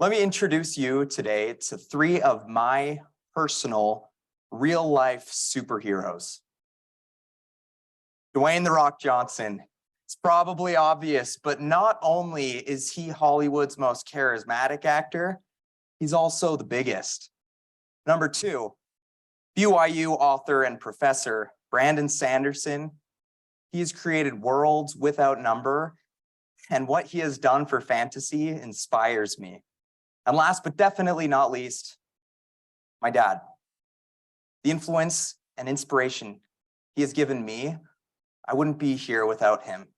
Let me introduce you today to three of my personal real-life superheroes. Dwayne "The Rock" Johnson. It's probably obvious, but not only is he Hollywood's most charismatic actor, he's also the biggest. Number two, BYU author and professor Brandon Sanderson. He has created worlds without number, and what he has done for fantasy inspires me. And last but definitely not least, my dad. The influence and inspiration he has given me, I wouldn't be here without him.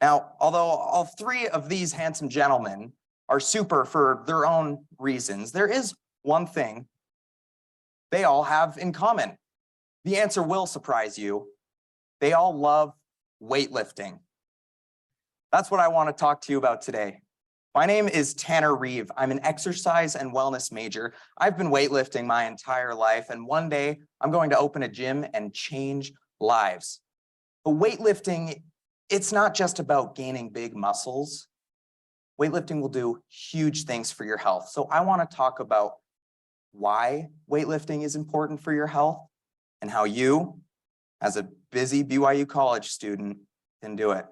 Now, although all three of these handsome gentlemen are super for their own reasons, there is one thing they all have in common. The answer will surprise you. They all love weightlifting. That's what I want to talk to you about today. My name is Tanner Reeve. I'm an exercise and wellness major. I've been weightlifting my entire life, and one day I'm going to open a gym and change lives. But weightlifting, it's not just about gaining big muscles. Weightlifting will do huge things for your health. So I want to talk about why weightlifting is important for your health and how you, as a busy BYU college student, can do it.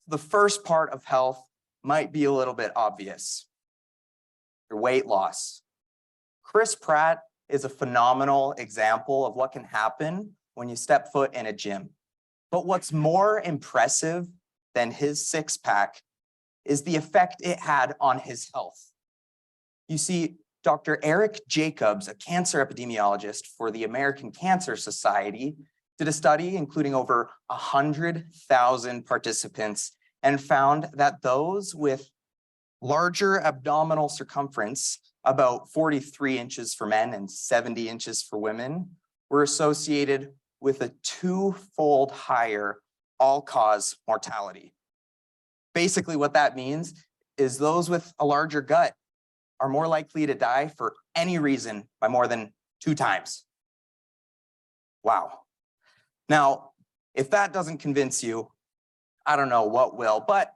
The first part of health might be a little bit obvious. Your weight loss. Chris Pratt is a phenomenal example of what can happen when you step foot in a gym. But what's more impressive than his six-pack is the effect it had on his health. You see, Dr. Eric Jacobs, a cancer epidemiologist for the American Cancer Society, did a study including over 100,000 participants and found that those with larger abdominal circumference, about 43 inches for men and 70 inches for women, were associated with a twofold higher all-cause mortality. Basically, what that means is those with a larger gut are more likely to die for any reason by more than 2 times. Wow. Now, if that doesn't convince you, I don't know what will, but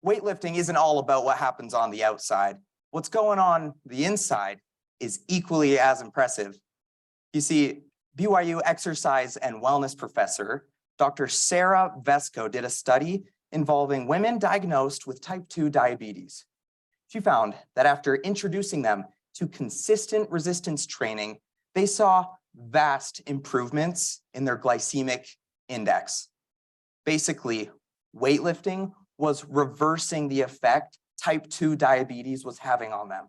weightlifting isn't all about what happens on the outside. What's going on the inside is equally as impressive. You see, BYU exercise and wellness professor, Dr. Sarah Vesco, did a study involving women diagnosed with type 2 diabetes. She found that after introducing them to consistent resistance training, they saw vast improvements in their glycemic index. Basically, weightlifting was reversing the effect type 2 diabetes was having on them.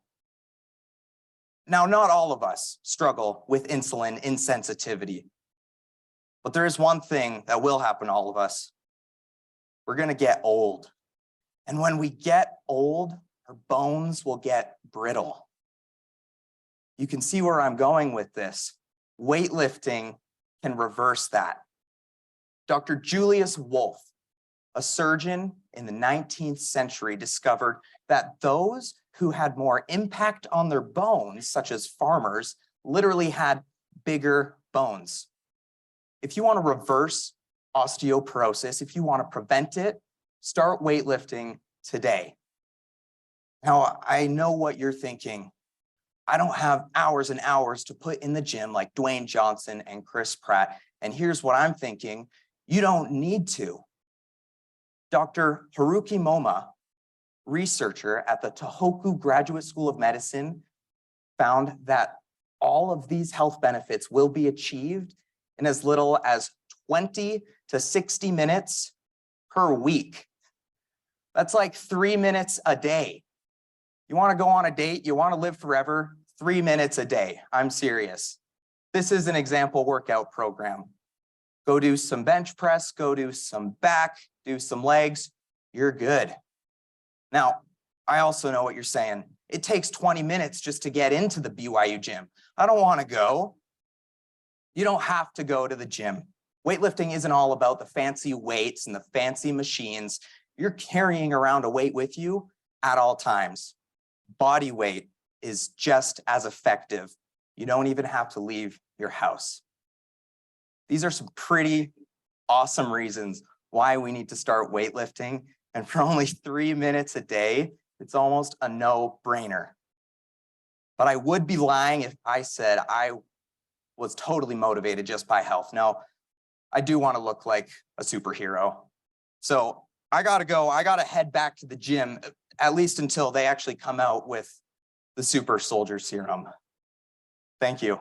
Now, not all of us struggle with insulin insensitivity, but there is one thing that will happen to all of us. We're going to get old. And when we get old, our bones will get brittle. You can see where I'm going with this. Weightlifting can reverse that. Dr. Julius Wolfe, a surgeon in the 19th century, discovered that those who had more impact on their bones, such as farmers, literally had bigger bones. If you want to reverse osteoporosis, if you want to prevent it, start weightlifting today. Now, I know what you're thinking. I don't have hours and hours to put in the gym like Dwayne Johnson and Chris Pratt. And here's what I'm thinking. You don't need to. Dr. Haruki Moma, researcher at the Tohoku Graduate School of Medicine, found that all of these health benefits will be achieved in as little as 20 to 60 minutes per week. That's like 3 minutes a day. You want to go on a date, you want to live forever, 3 minutes a day. I'm serious. This is an example workout program. Go do some bench press, go do some back, do some legs, you're good. Now, I also know what you're saying. It takes 20 minutes just to get into the BYU gym. I don't want to go. You don't have to go to the gym. Weightlifting isn't all about the fancy weights and the fancy machines. You're carrying around a weight with you at all times. Body weight is just as effective. You don't even have to leave your house. These are some pretty awesome reasons why we need to start weightlifting. And for only 3 minutes a day, It's almost a no-brainer. But I would be lying if I said I was totally motivated just by health. No, I do want to look like a superhero. So I gotta go. I gotta head back to the gym, at least until they actually come out with the super soldier serum. Thank you.